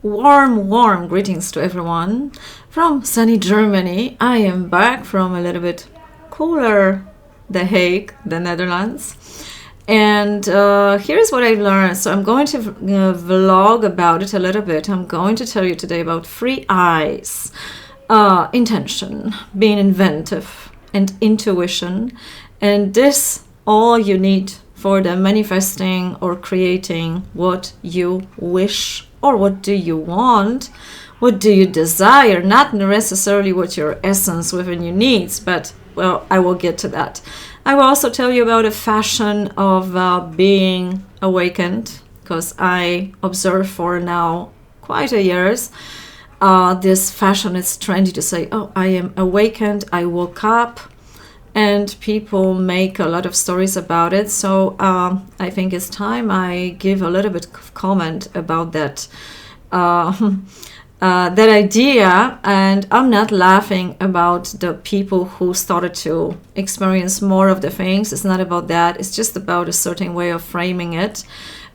Warm greetings to everyone from sunny Germany. I am back from a little bit cooler The Hague, the Netherlands. And here's what I've learned. So I'm going to vlog about it a little bit. I'm going to tell you today about 3 I's. Intention, being inventive, and intuition. And this all you need for the manifesting or creating what you wish, or what do you want, what do you desire, not necessarily what your essence within you needs, but well, I will get to that. I will also tell you about a fashion of being awakened, because I observe for now quite a years this fashion is trendy to say, oh, I am awakened, I woke up, and people make a lot of stories about it. So I think it's time I give a little bit of comment about that that idea. And I'm not laughing about the people who started to experience more of the things. It's not about that. It's just about a certain way of framing it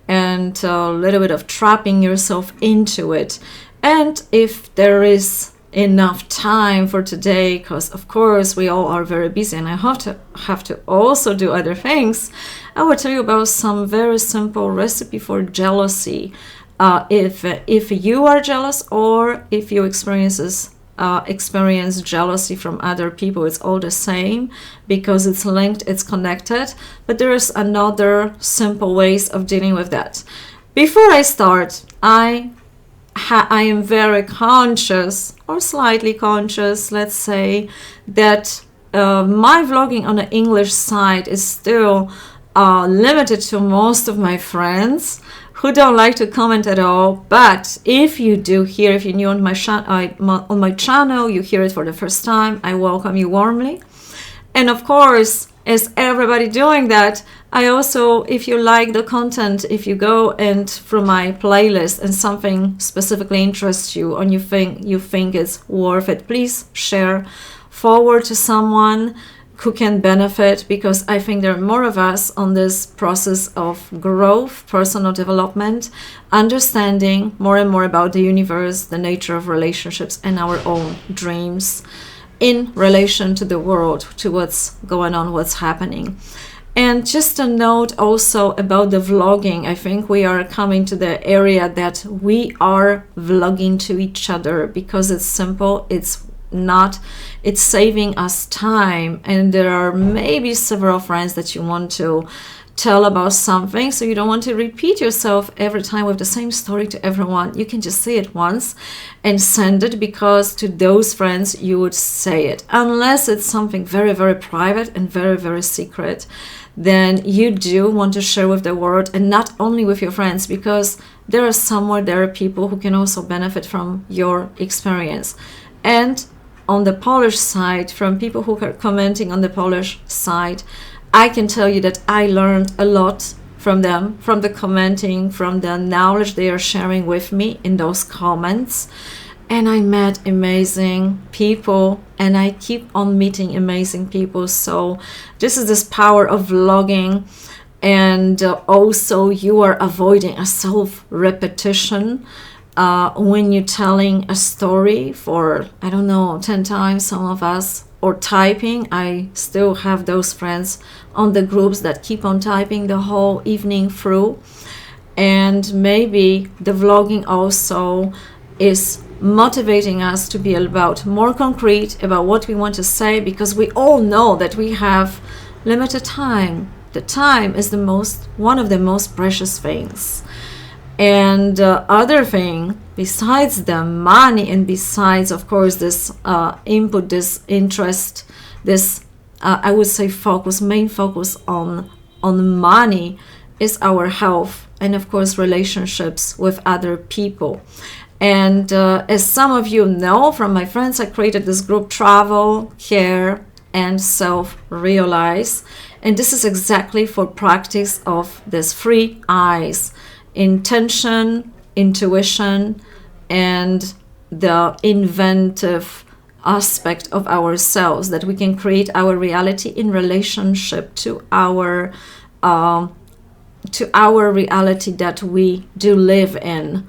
and a little bit of trapping yourself into it. And if there is enough time for today, because of course we all are very busy and I have to also do other things, I will tell you about some very simple recipe for jealousy. If you are jealous, or if you experience jealousy from other people, it's all the same because it's linked, it's connected. But there is another simple ways of dealing with that. Before I start, I am very conscious, or slightly conscious, let's say, that my vlogging on the English side is still limited to most of my friends who don't like to comment at all. But if you do hear, if you're new on my channel, you hear it for the first time, I welcome you warmly. And of course, as everybody doing that, I also, if you like the content, if you go and through my playlist and something specifically interests you, and you think it's worth it, please share forward to someone who can benefit, because I think there are more of us on this process of growth, personal development, understanding more and more about the universe, the nature of relationships, and our own dreams in relation to the world, to what's going on, what's happening. And just a note also about the vlogging. I think we are coming to the area that we are vlogging to each other because it's simple, it's saving us time. And there are maybe several friends that you want to tell about something, so you don't want to repeat yourself every time with the same story to everyone. You can just say it once and send it, because to those friends you would say it, unless it's something very, very private and very, very secret. Then you do want to share with the world, and not only with your friends, because there are people who can also benefit from your experience. And on the Polish side, from people who are commenting on the Polish side, I can tell you that I learned a lot from them, from the commenting, from the knowledge they are sharing with me in those comments. And I met amazing people, and I keep on meeting amazing people. So this power of vlogging. And also you are avoiding a self-repetition when you're telling a story for, I don't know, 10 times, some of us, or typing. I still have those friends on the groups that keep on typing the whole evening through. And maybe the vlogging also is motivating us to be about more concrete about what we want to say, because we all know that we have limited time. The time is one of the most precious things. And other thing, besides the money, and besides, of course, this input, this interest, this I would say main focus on money, is our health, and of course relationships with other people. And as some of you know from my friends, I created this group, Travel, Care, and Self-Realize. And this is exactly for practice of these 3 I's: intention, intuition, and the inventive aspect of ourselves, that we can create our reality in relationship to our reality that we do live in.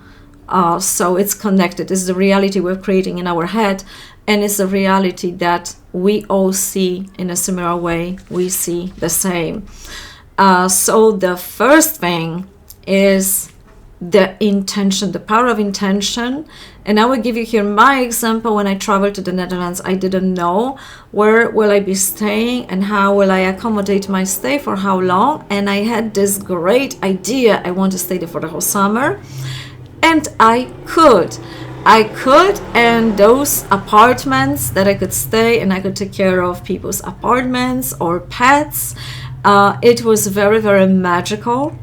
So it's connected. It's the reality we're creating in our head, and it's a reality that we all see in a similar way. We see the same. So the first thing is the intention, the power of intention. And I will give you here my example. When I traveled to the Netherlands, I didn't know where will I be staying and how will I accommodate my stay, for how long. And I had this great idea. I want to stay there for the whole summer. And I could, and those apartments that I could stay, and I could take care of people's apartments or pets. It was very, very magical.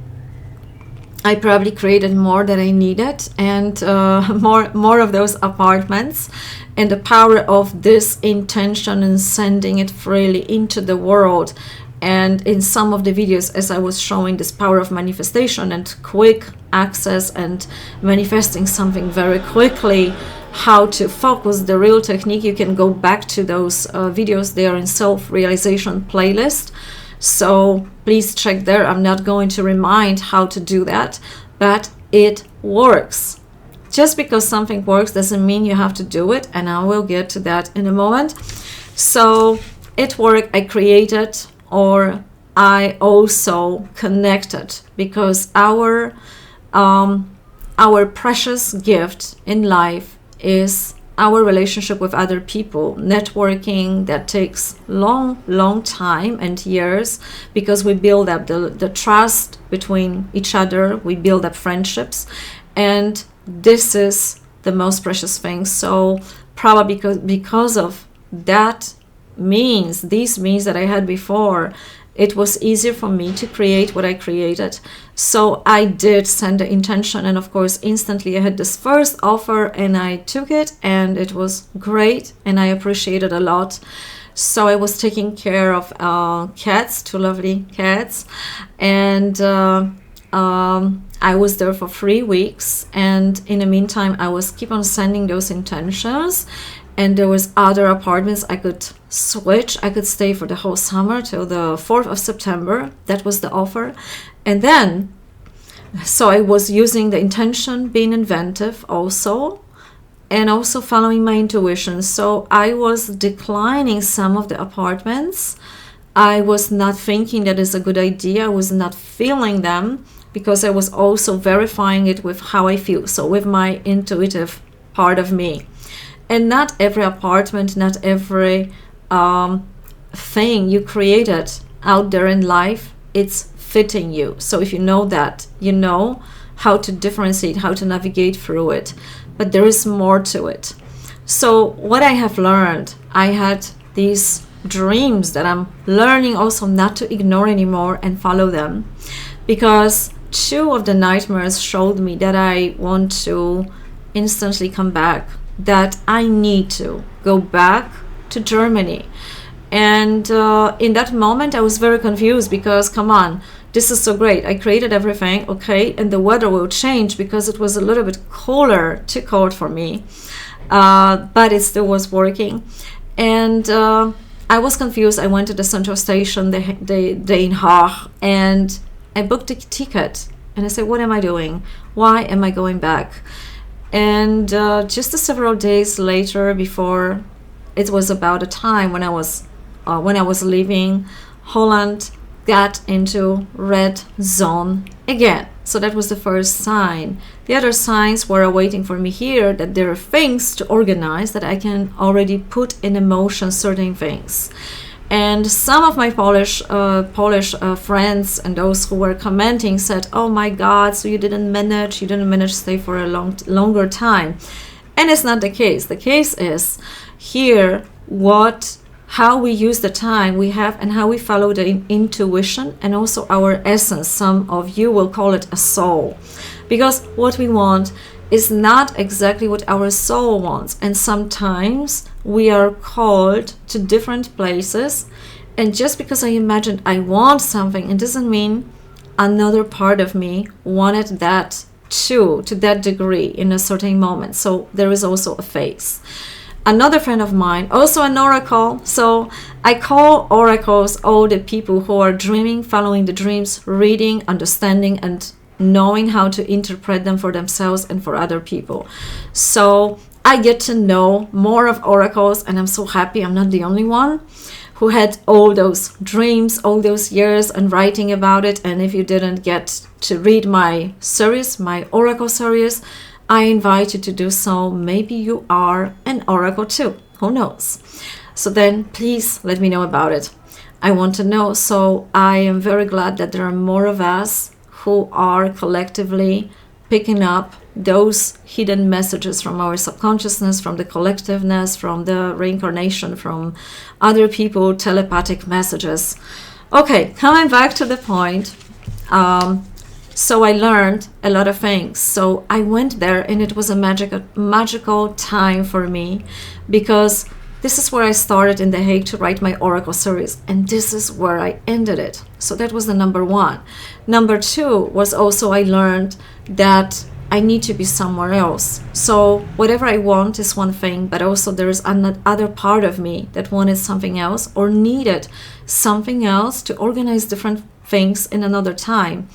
I probably created more than I needed, and more of those apartments. And the power of this intention and sending it freely into the world. And in some of the videos, as I was showing this power of manifestation and quick access and manifesting something very quickly, how to focus, the real technique, you can go back to those videos. They are in self-realization playlist. So please check there. I'm not going to remind how to do that, but it works. Just because something works doesn't mean you have to do it, and I will get to that in a moment. So it worked. I created, or I also connected, because our precious gift in life is our relationship with other people. Networking that takes long time and years, because we build up the trust between each other, we build up friendships, and this is the most precious thing. So probably because of that these means that I had before, it was easier for me to create what I created. So I did send the intention, and of course instantly I had this first offer, and I took it, and it was great, and I appreciated a lot. So I was taking care of cats, 2 lovely cats, and I was there for 3 weeks, and in the meantime I was keep on sending those intentions. And there was other apartments I could switch. I could stay for the whole summer till the 4th of September. That was the offer. And then, so I was using the intention, being inventive also, and also following my intuition. So I was declining some of the apartments. I was not thinking that is a good idea. I was not feeling them, because I was also verifying it with how I feel. So with my intuitive part of me. And not every apartment, not every thing you created out there in life, it's fitting you. So if you know that, you know how to differentiate, how to navigate through it. But there is more to it. So what I have learned, I had these dreams that I'm learning also not to ignore anymore and follow them. Because 2 of the nightmares showed me that I want to instantly come back, that I need to go back to Germany. And in that moment I was very confused, because come on, this is so great, I created everything, okay, and the weather will change because it was a little bit cooler, too cold for me, but it still was working. And I was confused. I went to the central station, the Den Haag, and I booked a ticket, and I said, what am I doing? Why am I going back? And just several days later, before it was about a time when I was leaving Holland, got into red zone again. So that was the first sign. The other signs were waiting for me here, that there are things to organize, that I can already put in motion certain things. And some of my Polish friends and those who were commenting said, oh my God, so you didn't manage to stay for a longer time. And it's not the case. The case is here how we use the time we have and how we follow the intuition and also our essence. Some of you will call it a soul. Because what we want is not exactly what our soul wants. And sometimes we are called to different places. And just because I imagined I want something, it doesn't mean another part of me wanted that too, to that degree in a certain moment. So there is also a phase. Another friend of mine, also an oracle. So I call oracles all the people who are dreaming, following the dreams, reading, understanding, and knowing how to interpret them for themselves and for other people. So I get to know more of oracles, and I'm so happy I'm not the only one who had all those dreams all those years and writing about it. And if you didn't get to read my series, my oracle series, I invite you to do so. Maybe you are an oracle too, who knows? So then please let me know about it. I want to know. So I am very glad that there are more of us who are collectively picking up those hidden messages from our subconsciousness, from the collectiveness, from the reincarnation, from other people, telepathic messages. Okay, coming back to the point. So I learned a lot of things. So I went there, and it was a magical time for me, because this is where I started in The Hague to write my oracle series, and this is where I ended it. So that was the number one. Number two was also I learned that I need to be somewhere else. So whatever I want is one thing, but also there is another part of me that wanted something else or needed something else to organize different things in another time.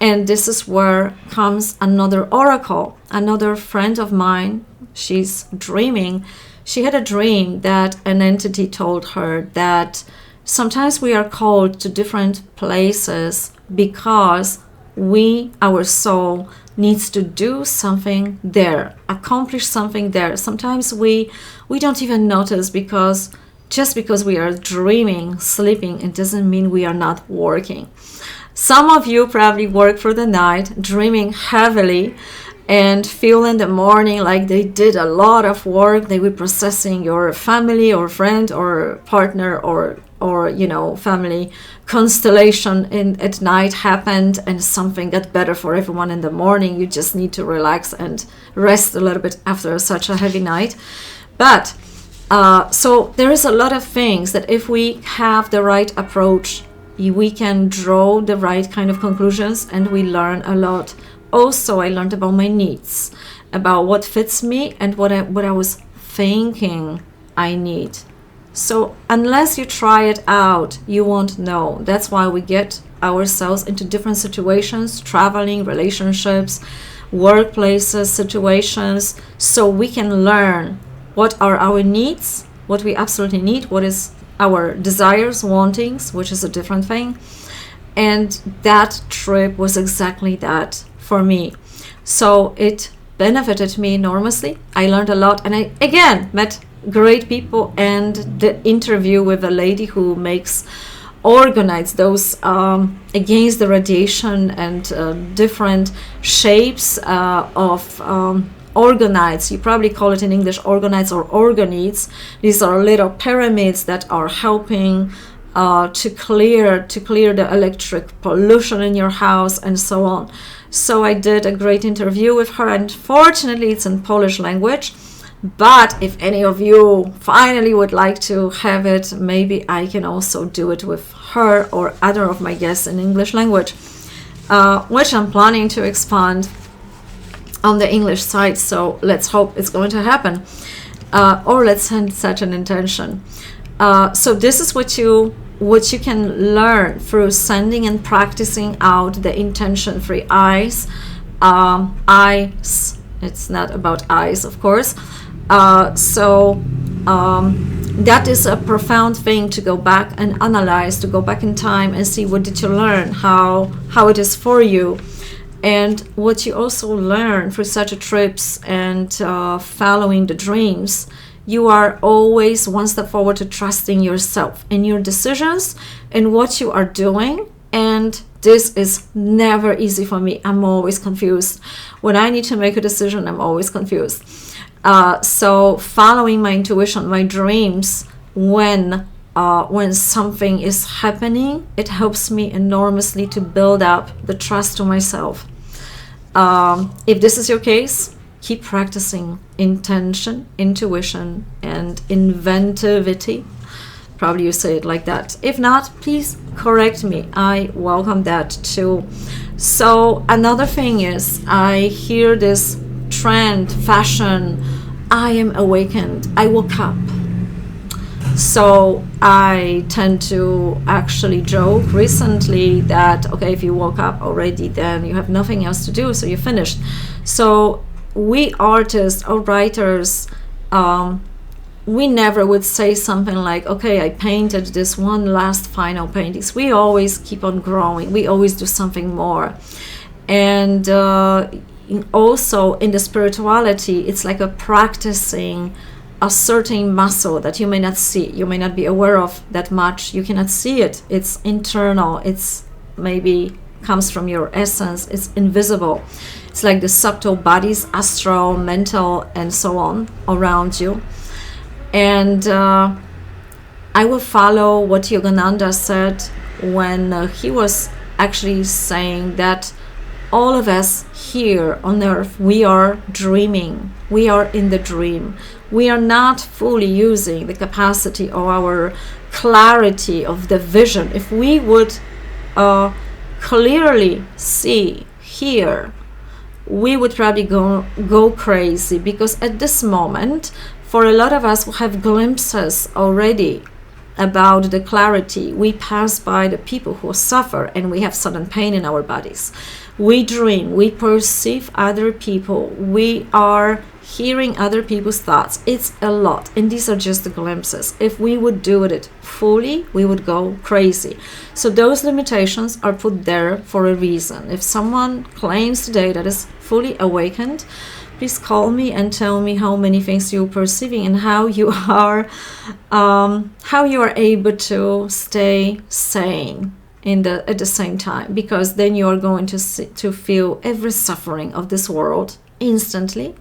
And this is where comes another oracle, another friend of mine. She's dreaming. She had a dream that an entity told her that sometimes we are called to different places because our soul needs to do something there, accomplish something there. Sometimes we don't even notice, because just because we are dreaming, sleeping, it doesn't mean we are not working. Some of you probably work through the night, dreaming heavily, and feel in the morning like they did a lot of work. They were processing your family or friend or partner or family constellation at night happened, and something got better for everyone in the morning. You just need to relax and rest a little bit after such a heavy night. But so there is a lot of things that if we have the right approach, we can draw the right kind of conclusions, and we learn a lot. Also, I learned about my needs, about what fits me and what I was thinking I need. So unless you try it out, you won't know. That's why we get ourselves into different situations, traveling, relationships, workplaces, situations, so we can learn what are our needs, what we absolutely need, what is our desires, wantings, which is a different thing. And that trip was exactly that for me. So it benefited me enormously. I learned a lot, and I again met great people, and the interview with a lady who makes organites those against the radiation and different shapes of organites. You probably call it in English organites or organites. These are little pyramids that are helping to clear the electric pollution in your house and so on. So I did a great interview with her. Unfortunately, it's in Polish language. But if any of you finally would like to have it, maybe I can also do it with her or other of my guests in English language, which I'm planning to expand on the English side. So let's hope it's going to happen, or let's send such an intention. So this is what you can learn through sending and practicing out the intention-free eyes. Eyes. It's not about eyes, of course. That is a profound thing, to go back and analyze, to go back in time and see what did you learn, how it is for you. And what you also learn through such trips and following the dreams, you are always one step forward to trusting yourself and your decisions and what you are doing. And this is never easy for me. I'm always confused. When I need to make a decision, I'm always confused. So following my intuition, my dreams, when something is happening, it helps me enormously to build up the trust to myself. If this is your case, keep practicing intention, intuition, and inventivity. Probably you say it like that. If not, please correct me. I welcome that too. So another thing is, I hear this trend, fashion, I am awakened, I woke up. So I tend to actually joke recently that, okay, if you woke up already, then you have nothing else to do, so you're finished. So we artists or writers, we never would say something like, okay, I painted this one last final paintings. We always keep on growing. We always do something more. And also in the spirituality, it's like a practicing a certain muscle that you may not see, you may not be aware of that much. You cannot see it. It's internal. It's maybe comes from your essence. It's invisible. It's like the subtle bodies, astral, mental, and so on around you. And I will follow what Yogananda said when he was actually saying that all of us here on earth, we are dreaming. We are in the dream. We are not fully using the capacity of our clarity of the vision. If we would clearly see, hear, we would probably go crazy, because at this moment, for a lot of us who have glimpses already about the clarity, we pass by the people who suffer and we have sudden pain in our bodies. We dream, we perceive other people, we are hearing other people's thoughts. It's a lot, and these are just the glimpses. If we would do it fully, we would go crazy. So those limitations are put there for a reason. If someone claims today that is fully awakened, please call me and tell me how many things you're perceiving and how you are able to stay sane at the same time, because then you are going to feel every suffering of this world instantly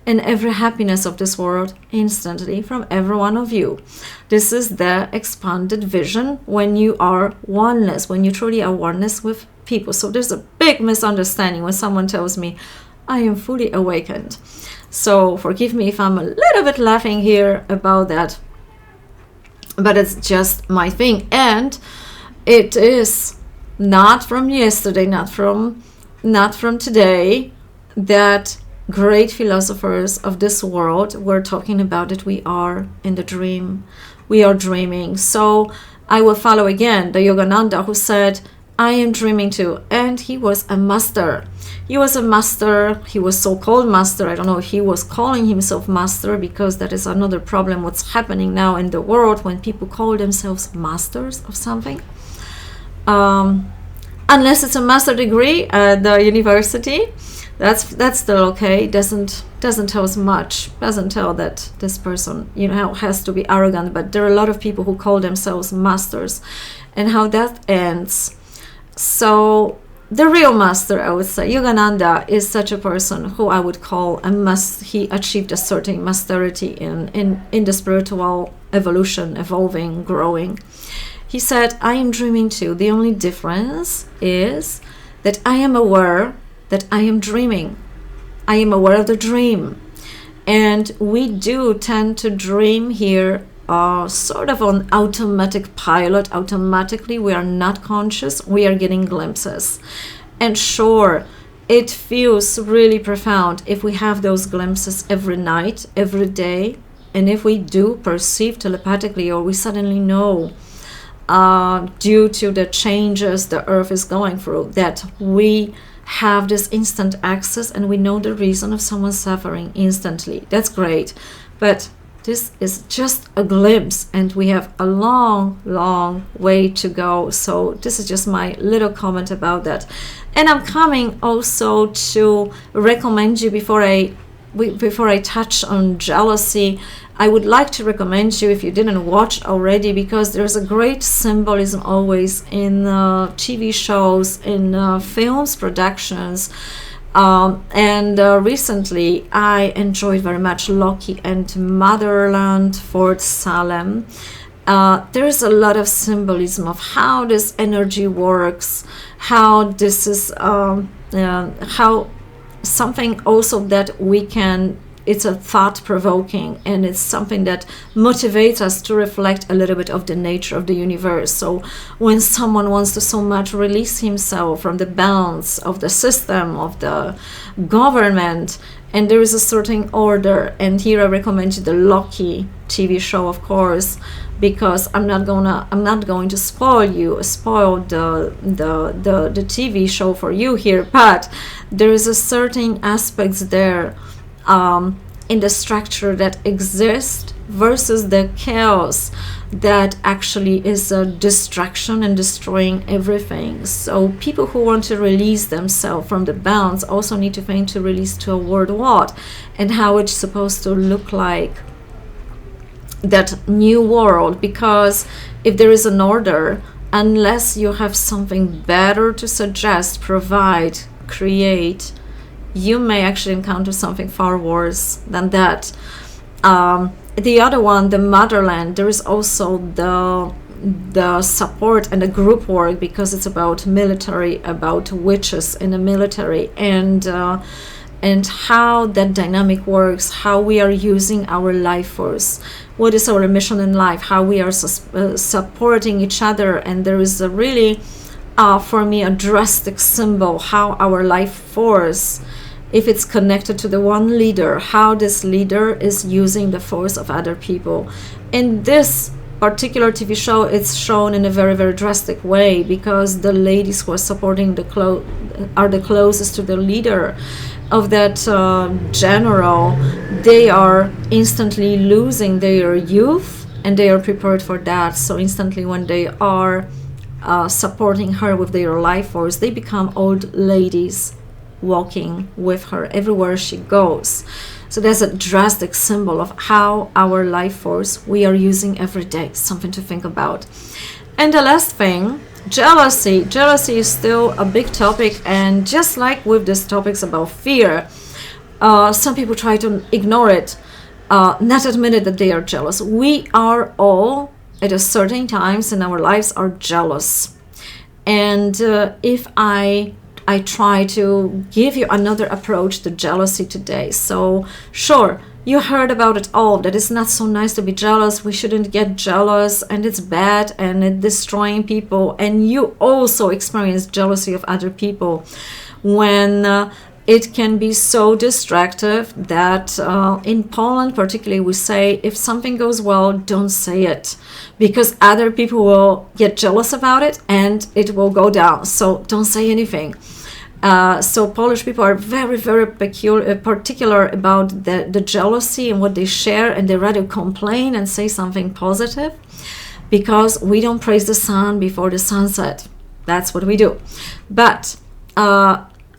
and every happiness of this world instantly from every one of you. This is the expanded vision when you are oneness, when you truly are oneness with people. So there's a big misunderstanding when someone tells me I am fully awakened. So forgive me if I'm a little bit laughing here about that, but it's just my thing. And it is not from yesterday, not from today, that great philosophers of this world were talking about it. We are in the dream. We are dreaming. So I will follow again the Yogananda, who said, I am dreaming too. And he was a master. He was a master. He was so-called master. I don't know if he was calling himself master, because that is another problem what's happening now in the world when people call themselves masters of something. Unless it's a master degree at the university, that's still okay. Doesn't tell us much. Doesn't tell that this person, has to be arrogant. But there are a lot of people who call themselves masters, and how that ends. So the real master, I would say, Yogananda is such a person who I would call he achieved a certain masterity in the spiritual evolution, evolving, growing. He said, I am dreaming too. The only difference is that I am aware that I am dreaming. I am aware of the dream. And we do tend to dream here sort of on automatic pilot. Automatically, we are not conscious. We are getting glimpses. And sure, it feels really profound if we have those glimpses every night, every day. And if we do perceive telepathically, or we suddenly know, due to the changes the earth is going through, that we have this instant access and we know the reason of someone suffering instantly. That's great. But this is just a glimpse, and we have a long way to go. So this is just my little comment about that. And I'm coming also to recommend you, before I touch on jealousy, I would like to recommend you, if you didn't watch already, because there's a great symbolism always in TV shows, in films, productions. And recently I enjoyed very much Loki and Motherland, Fort Salem. There is a lot of symbolism of how this energy works, how this is how something also that we can, it's a thought-provoking, and it's something that motivates us to reflect a little bit of the nature of the universe. So when someone wants to so much release himself from the bounds of the system, of the government, and there is a certain order. And here I recommend you the Loki TV show, of course, because I'm not going to spoil the TV show for you here, but there is a certain aspects there in the structure that exists versus the chaos that actually is a distraction and destroying everything. So people who want to release themselves from the bounds also need to think to release toward what and how it's supposed to look like, that new world. Because if there is an order, unless you have something better to suggest, provide, create, you may actually encounter something far worse than that. The other one, the motherland, there is also the support and the group work, because it's about military, about witches in the military, and how that dynamic works, how we are using our life force, what is our mission in life, how we are supporting each other. And there is a really, for me, a drastic symbol, how our life force, if it's connected to the one leader, how this leader is using the force of other people. In this particular TV show, it's shown in a very, very drastic way, because the ladies who are supporting are the closest to the leader of that general. They are instantly losing their youth, and they are prepared for that. So instantly when they are supporting her with their life force, they become old ladies walking with her everywhere she goes. So there's a drastic symbol of how our life force we are using every day, something to think about. And the last thing, jealousy. Jealousy is still a big topic, and just like with these topics about fear, some people try to ignore it, not admit it that they are jealous. We are all at a certain times in our lives are jealous. And if I try to give you another approach to jealousy today. So sure, you heard about it all, that it's not so nice to be jealous, we shouldn't get jealous, and it's bad and it's destroying people. And you also experience jealousy of other people when it can be so destructive that in Poland particularly we say, if something goes well, don't say it, because other people will get jealous about it and it will go down. So don't say anything. So Polish people are very, very particular about the jealousy and what they share, and they rather complain and say something positive, because we don't praise the sun before the sunset. That's what we do. But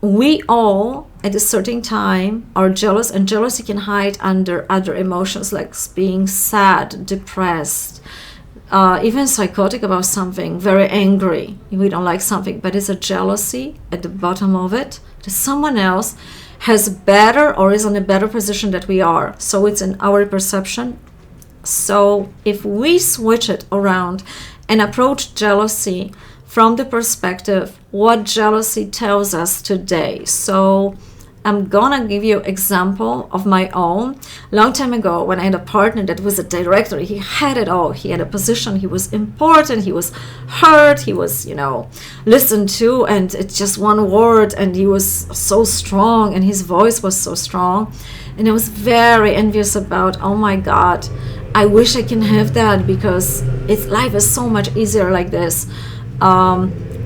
we all at a certain time are jealous, and jealousy can hide under other emotions like being sad, depressed, even psychotic about something, very angry. We don't like something, but it's a jealousy at the bottom of it, that someone else has better or is in a better position that we are. So it's in our perception. So if we switch it around and approach jealousy from the perspective what jealousy tells us today. So I'm gonna give you example of my own. Long time ago, when I had a partner that was a director, he had it all. He had a position, he was important, he was heard, he was, listened to, and it's just one word, and he was so strong, and his voice was so strong. And I was very envious about, oh my God, I wish I can have that, because life is so much easier like this.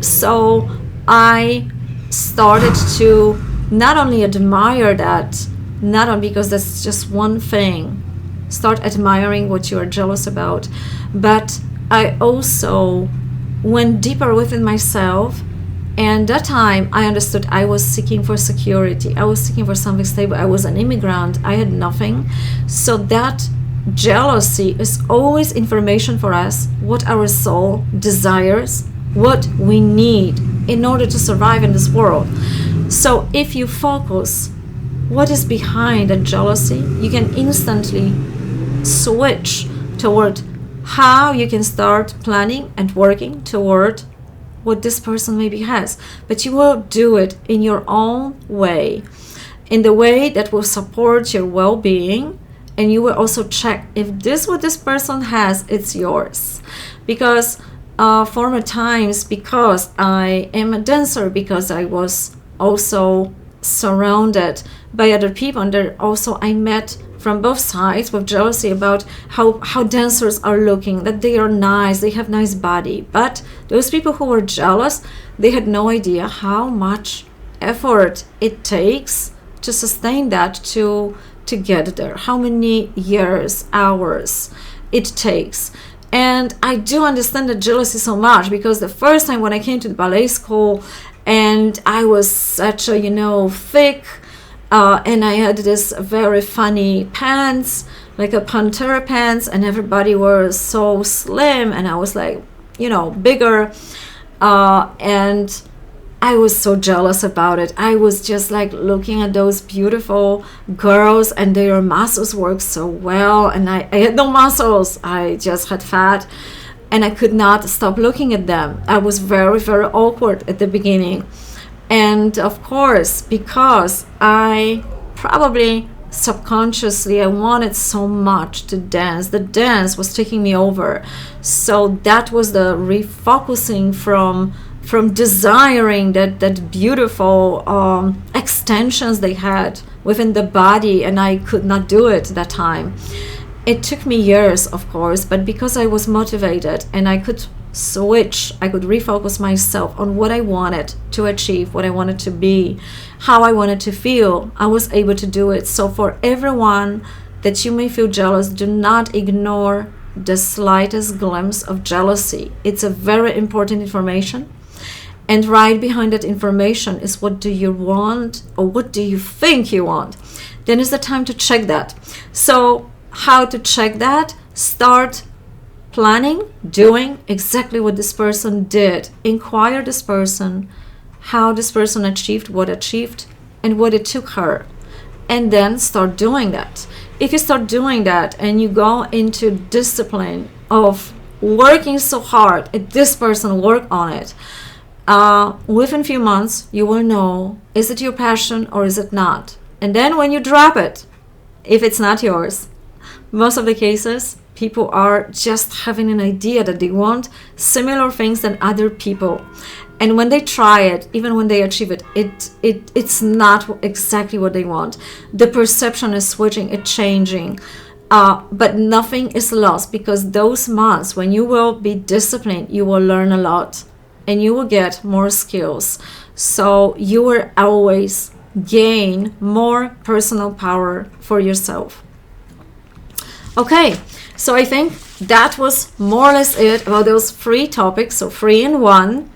So I started to not only admire that, not only because that's just one thing, start admiring what you are jealous about, but I also went deeper within myself. And that time I understood I was seeking for security. I was seeking for something stable. I was an immigrant. I had nothing. So that jealousy is always information for us, what our soul desires, what we need in order to survive in this world. So if you focus what is behind that jealousy, you can instantly switch toward how you can start planning and working toward what this person maybe has. But you will do it in your own way, in the way that will support your well-being, and you will also check if this what this person has, it's yours. Because former times, because I am a dancer, because I was also surrounded by other people. And there also I met from both sides with jealousy about how dancers are looking, that they are nice, they have nice body. But those people who were jealous, they had no idea how much effort it takes to sustain that, to get there, how many years, hours it takes. And I do understand the jealousy so much, because the first time when I came to the ballet school and I was such a thick, and I had this very funny pants, like a pantera pants, and everybody was so slim, and I was like, bigger, and I was so jealous about it. I was just like looking at those beautiful girls, and their muscles worked so well, and I had no muscles. I just had fat, and I could not stop looking at them. I was very, very awkward at the beginning. And of course, because I probably subconsciously, I wanted so much to dance. The dance was taking me over. So that was the refocusing from desiring that beautiful extensions they had within the body, and I could not do it that time. It took me years, of course, but because I was motivated and I could switch, I could refocus myself on what I wanted to achieve, what I wanted to be, how I wanted to feel, I was able to do it. So for everyone that you may feel jealous, do not ignore the slightest glimpse of jealousy. It's a very important information. And right behind that information is, what do you want, or what do you think you want? Then is the time to check that. So how to check that? Start planning, doing exactly what this person did. Inquire this person, how this person achieved, and what it took her. And then start doing that. If you start doing that and you go into discipline of working so hard, if this person worked on it, within a few months, you will know, is it your passion or is it not? And then when you drop it, if it's not yours, most of the cases, people are just having an idea that they want similar things than other people. And when they try it, even when they achieve it, it's not exactly what they want. The perception is switching, it's changing. But nothing is lost, because those months when you will be disciplined, you will learn a lot and you will get more skills. So you will always gain more personal power for yourself. Okay, so I think that was more or less it about those 3 topics, so 3 in 1.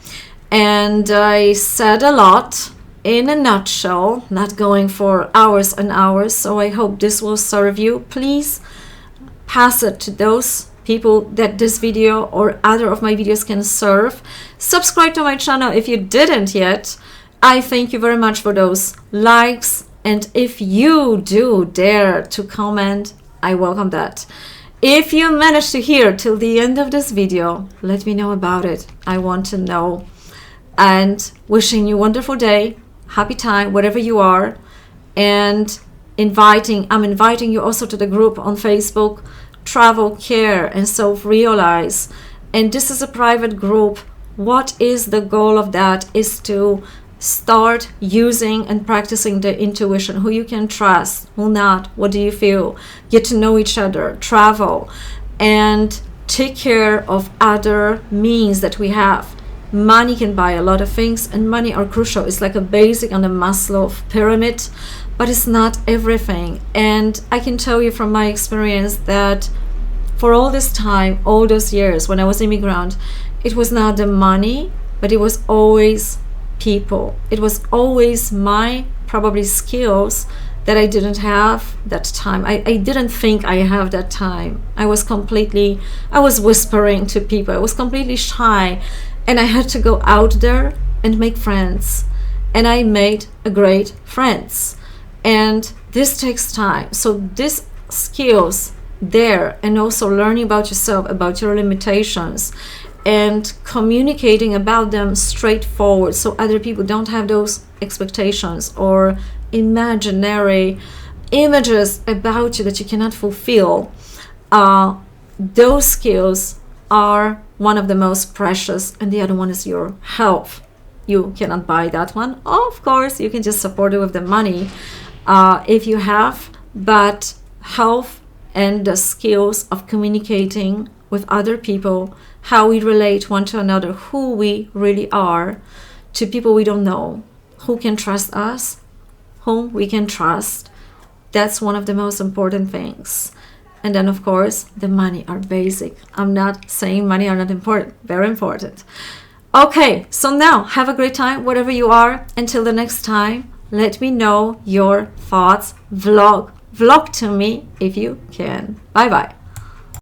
And I said a lot in a nutshell, not going for hours and hours. So I hope this will serve you. Please pass it to those people that this video or other of my videos can serve. Subscribe to my channel if you didn't yet. I thank you very much for those likes. And if you do dare to comment, I welcome that. If you managed to hear till the end of this video, let me know about it. I want to know. And wishing you a wonderful day, happy time, wherever you are. And I'm inviting you also to the group on Facebook, Travel, Care, and Self-Realize. And this is a private group. What is the goal of that? Is to start using and practicing the intuition, who you can trust, who not, what do you feel, get to know each other, travel, and take care of other means that we have. Money can buy a lot of things, and money are crucial. It's like a basic on the Maslow pyramid, but it's not everything. And I can tell you from my experience that for all this time, all those years when I was immigrant, it was not the money, but it was always people. It was always my probably skills that I didn't have that time. I didn't think I have that time. I was whispering to people. I was completely shy, and I had to go out there and make friends. And I made a great friends. And this takes time. So these skills there, and also learning about yourself, about your limitations, and communicating about them straightforward, so other people don't have those expectations or imaginary images about you that you cannot fulfill. Those skills are one of the most precious, and the other one is your health. You cannot buy that one. Of course, you can just support it with the money, if you have, but health and the skills of communicating with other people, how we relate one to another, who we really are to people we don't know, who can trust us, whom we can trust. That's one of the most important things. And then, of course, the money are basic. I'm not saying money are not important. Very important. Okay, so now have a great time wherever you are. Until the next time, let me know your thoughts. Vlog to me if you can. Bye bye.